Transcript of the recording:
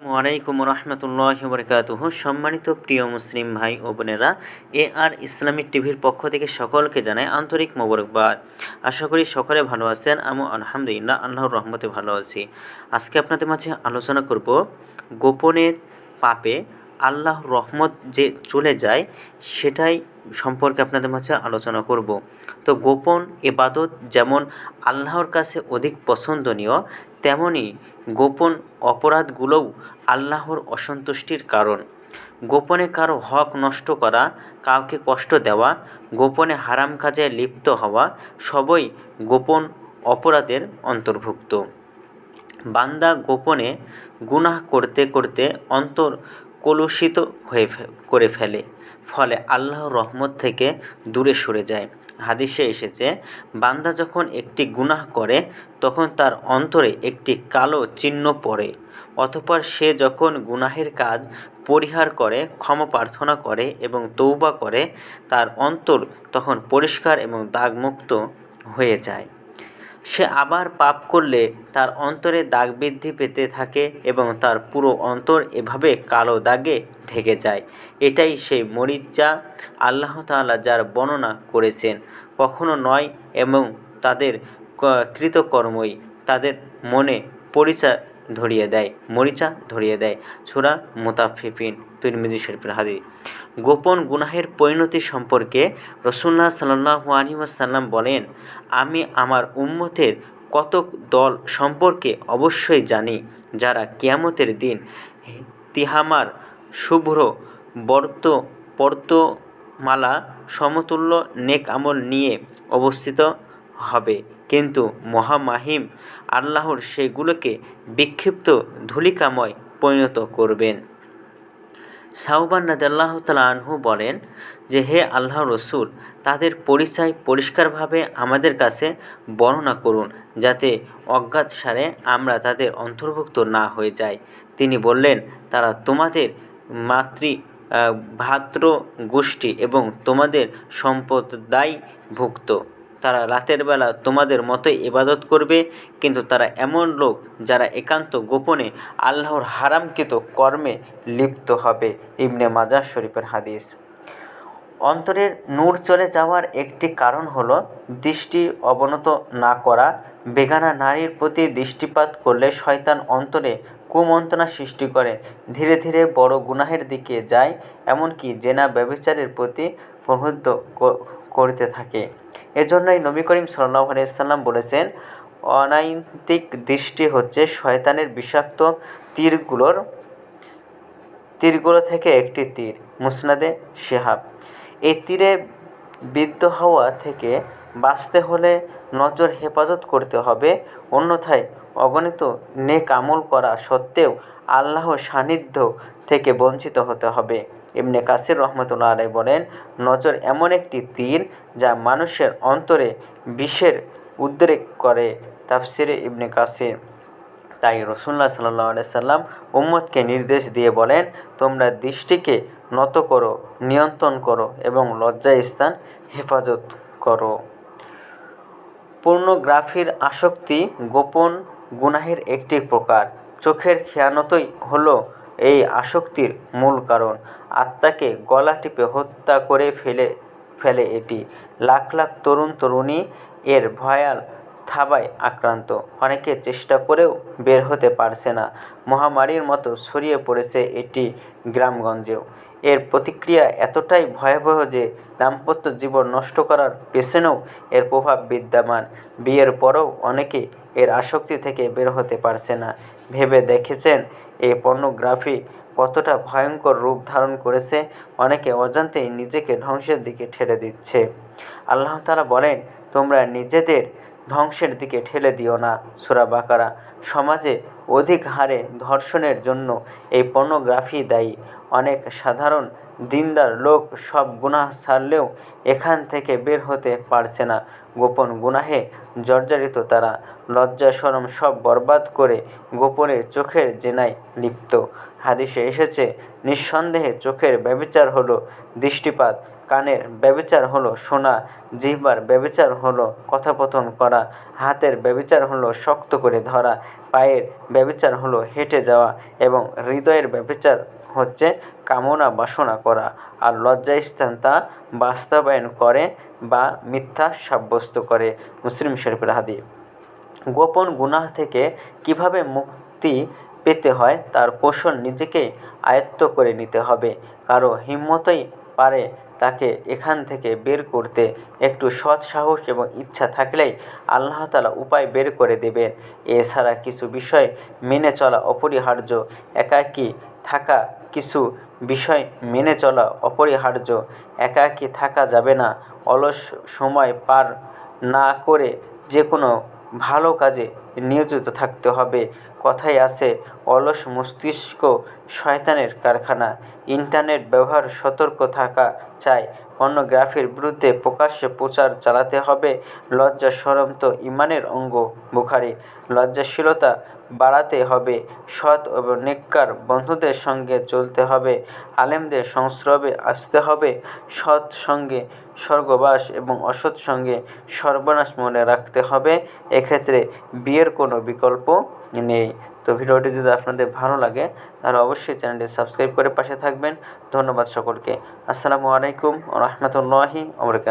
ওয়ালাইকুম রহমতুল্লাহ বরকাতুহ। সম্মানিত প্রিয় মুসলিম ভাই ও বোনেরা, আর ইসলামিক টিভির পক্ষ থেকে সকলকে জানাই আন্তরিক মোবারকবাদ। আশা করি সকলে ভালো আছেন। আমি আলহামদুলিল্লাহ আল্লাহর রহমতে ভালো আছি। আজকে আপনাদের মাঝে আলোচনা করব গোপনের পাপে আল্লাহর রহমত যে চলে যায় সেটাই সম্পর্কে আপনাদের মাঝে আলোচনা করব। তো গোপন ইবাদত যেমন আল্লাহর কাছে অধিক পছন্দনীয়, তেমনি গোপন অপরাধগুলোও আল্লাহর অসন্তুষ্টির কারণ। গোপনে কারো হক নষ্ট করা, কাউকে কষ্ট দেওয়া, গোপনে হারাম কাজে লিপ্ত হওয়া সবই গোপন অপরাধের অন্তর্ভুক্ত। বান্দা গোপনে গুনাহ করতে করতে অন্তর কলুষিত করে ফেলে, ফলে আল্লাহর রহমত থেকে দূরে সরে যায়। হাদিসে এসেছে, বান্দা যখন একটি গুনাহ করে তখন তার অন্তরে একটি কালো চিহ্ন পড়ে। অতঃপর সে যখন গুনাহের কাজ পরিহার করে, ক্ষমা প্রার্থনা করে এবং তৌবা করে, তার অন্তর তখন পরিষ্কার এবং দাগমুক্ত হয়ে যায়। সে আবার পাপ করলে তার অন্তরে দাগ বৃদ্ধি পেতে থাকে এবং তার পুরো অন্তর এভাবে কালো দাগে ঢেকে যায়। এটাই সেই মরিচা আল্লাহ তাআলা যার বর্ণনা করেছেন, কখনো নয় এবং তাদের কৃতকর্মই তাদের মনে মরিচা ধরিয়ে দেয়। সূরা মুতাফফিফিন, তিরমিজি শরীফের হাদিস। গোপন গুনাহের পরিণতি সম্পর্কে রাসূলুল্লাহ সাল্লাল্লাহু আলাইহি ওয়াসাল্লাম বলেন, আমি আমার উম্মতের কতক দল সম্পর্কে অবশ্যই জানি, যারা কিয়ামতের দিন তিহামার শুভ্র পর্দমালা সমতুল্য নেক আমল নিয়ে অবস্থিত হবে, কিন্তু মহামাহিম আল্লাহর সেগুলোকে বিক্ষিপ্ত ধূলিকাময় পরিণত করবেন। সাওবান রাদিয়াল্লাহু তাআলা আনহু বলেন যে, হে আল্লাহর রাসূল, তাদের পরিচয় পরিষ্কারভাবে আমাদের কাছে বর্ণনা করুন, যাতে অজ্ঞাতসারে আমরা তাদের অন্তর্ভুক্ত না হয়ে যাই। তিনি বললেন, তারা তোমাদের ভ্রাতৃ গোষ্ঠী এবং তোমাদের সম্প্রদায়ভুক্ত। তারা রাতের বেলা তোমাদের মতোই ইবাদত করবে, কিন্তু তারা এমন লোক যারা একান্ত গোপনে আল্লাহর হারামকৃত কর্মে লিপ্ত হবে। ইবনে মাজাহ শরীফের হাদিস। অন্তরের নূর চলে যাওয়ার একটি কারণ হলো দৃষ্টি অবনত না করা। বেগানা নারীর প্রতি দৃষ্টিপাত করলে শয়তান অন্তরে কুমন্ত্রণা সৃষ্টি করে, ধীরে ধীরে বড় গুনাহের দিকে যায়, এমনকি জেনা ব্যভিচারের প্রতি প্রবৃত্ত করতে থাকে। এজন্যই নবী করিম সাল্লাল্লাহু আলাইহি ওয়াসাল্লাম বলেছেন, অনৈতিক দৃষ্টি হচ্ছে শয়তানের বিষাক্ত তীরগুলো থেকে একটি তীর। মুসনাদে শিহাব। এই তীরে বিদ্ধ হওয়া থেকে বাঁচতে হলে নজর হেফাজত করতে হবে, অন্যথায় অগণিত নেক আমল করা সত্ত্বেও আল্লাহর সান্নিধ্য থেকে বঞ্চিত হতে হবে। ইবনে কাসির রহমতুল্লাহ আলাইহি বলেন, নজর এমন একটি তীর যা মানুষের অন্তরে বিষের উদ্রেক করে। তাফসিরে ইবনে কাসির। তাই রাসূলুল্লাহ সাল্লাল্লাহু আলাইহি সাল্লাম উম্মতকে নির্দেশ দিয়ে বলেন, তোমরা দৃষ্টিকে নত করো, নিয়ন্ত্রণ করো এবং লজ্জাস্থান হেফাজত করো। পর্নোগ্রাফির আসক্তি গোপন গুনাহের একটি প্রকার। চোখের খেয়ানতই হলো এই আসক্তির মূল কারণ। আত্মাকে গলা টিপে হত্যা করে ফেলে এটি। লাখ লাখ তরুণ তরুণী এর ভয়াল থাবায় আক্রান্ত। অনেকে চেষ্টা করেও বের হতে পারছে না। মহামারীর মতো ছড়িয়ে পড়েছে এটি গ্রামগঞ্জেও। এর প্রতিক্রিয়া এতটাই ভয়াবহ যে দাম্পত্য জীবন নষ্ট করার পেছনেও এর প্রভাব বিদ্যমান। বিয়ের পরেও অনেকে এর আসক্তি থেকে বের হতে পারছে না। ভেবে দেখেছেন এই পর্নোগ্রাফি কতটা ভয়ঙ্কর রূপ ধারণ করেছে? অনেকে অজান্তেই নিজেকে ধ্বংসের দিকে ঠেলে দিচ্ছে। আল্লাহ তাআলা বলেন, তোমরা নিজেদের ধ্বংসের দিকে ঠেলে দিও না। সূরা বাকারা। সমাজে অধিক হারে ধর্ষণের জন্য এই পর্নোগ্রাফি দায়ী। অনেক সাধারণ দিনদার লোক সব গুনাহ ছাড়লেও এখান থেকে বের হতে পারছে না। গোপন গুনাহে জর্জরিত তারা লজ্জা শরম সব বরবাদ করে গোপনে চোখের জেনায় লিপ্ত। হাদিসে এসেছে, নিঃসন্দেহে চোখের ব্যভিচার হলো দৃষ্টিপাত, কানের ব্যভিচার হলো শোনা, জিহ্বার ব্যভিচার হলো কথোপকথন করা, হাতের ব্যভিচার হলো শক্ত করে ধরা, পায়ের ব্যভিচার হলো হেঁটে যাওয়া এবং হৃদয়ের ব্যভিচার হচ্ছে কামনা বাসনা করা। আর লজ্জাস্থান তা বাস্তবায়ন করে বা মিথ্যা সাব্যস্ত করে। মুসলিম শরীফের হাদিস। গোপন গুনাহ থেকে কিভাবে মুক্তি পেতে হয় তার কৌশল নিজেকে আয়ত্ত করে নিতে হবে। কারো হিম্মতই পারে তাকে এখান থেকে বের করতে। একটু সৎ সাহস এবং ইচ্ছা থাকলেই আল্লাহ তাআলা উপায় বের করে দেবেন। এছাড়া কিছু বিষয় মেনে চলা অপরিহার্য। একাকী থাকা কিছু বিষয় মেনে চলা অপরিহার্য। একাকী থাকা যাবে না। অলস সময় পার না করে যে কোনো ভালো কাজে নিয়োজিত থাকতে হবে। কথায় আছে, অলস মস্তিষ্ক শয়তানের কারখানা। ইন্টারনেট ব্যবহার সতর্ক থাকা চাই। পর্নোগ্রাফির বিরুদ্ধে প্রকাশ্যে প্রচার চালাতে হবে। লজ্জা শরম তো ঈমানের অঙ্গ। বুখারী। লজ্জাশীলতা বাড়াতে হবে। সৎ এবং নেককার বন্ধুদের সঙ্গে চলতে হবে। আলেমদের সংস্রবে আসতে হবে। সৎ সঙ্গে স্বর্গবাস এবং অসৎ সঙ্গে সর্বনাশ মনে রাখতে হবে। এক্ষেত্রে বিয়ের কোনো বিকল্প নেই। তো ভিডিওটি যদি আপনাদের ভালো লাগে তাহলে অবশ্যই চ্যানেলটি সাবস্ক্রাইব করে পাশে থাকবেন। ধন্যবাদ সকলকে। আসসালামু আলাইকুম ওয়া রাহমাতুল্লাহি ওয়া বারাকাতুহু।